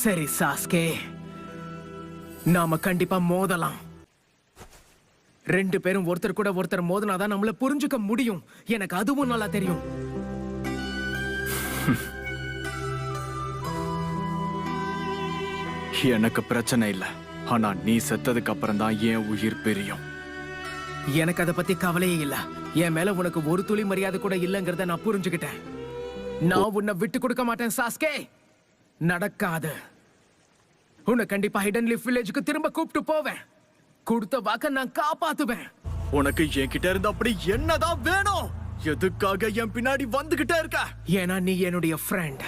சரி சாஸ்கே, நாம கண்டிப்பா மோதலாம். 2 பேரும் ஒருத்தர் கூட ஒருத்தர் மோதினாதான் நம்மள புரிஞ்சுக்க முடியும். எனக்கு அதுவும் நல்லா தெரியும். எனக்கு பிரச்சனை இல்ல. ஆனா நீ செத்ததுக்கு அப்புறம் தான் என் உயிர் பிரியும். எனக்கு அதை பத்தி கவலையே இல்ல. என் மேல உனக்கு ஒரு துளி மரியாதை கூட இல்லைங்கிறத நான் புரிஞ்சுக்கிட்டேன். நான் உன்னை விட்டு கொடுக்க மாட்டேன் சாஸ்கே. நடக்காது. உன்னை கண்டிப்பா ஹிடன் லீஃப் வில்லேஜுக்கு திரும்ப கூப்பிட்டு போவேன். கொடுத்த வாக்க நான் காப்பாத்துவேன். உனக்கு என்கிட்ட இருந்து அப்படி என்னதான் வேணும்? எதுக்காக என் பின்னாடி வந்துகிட்டே இருக்க? ஏன்னா நீ என்னுடைய ஃப்ரெண்ட்.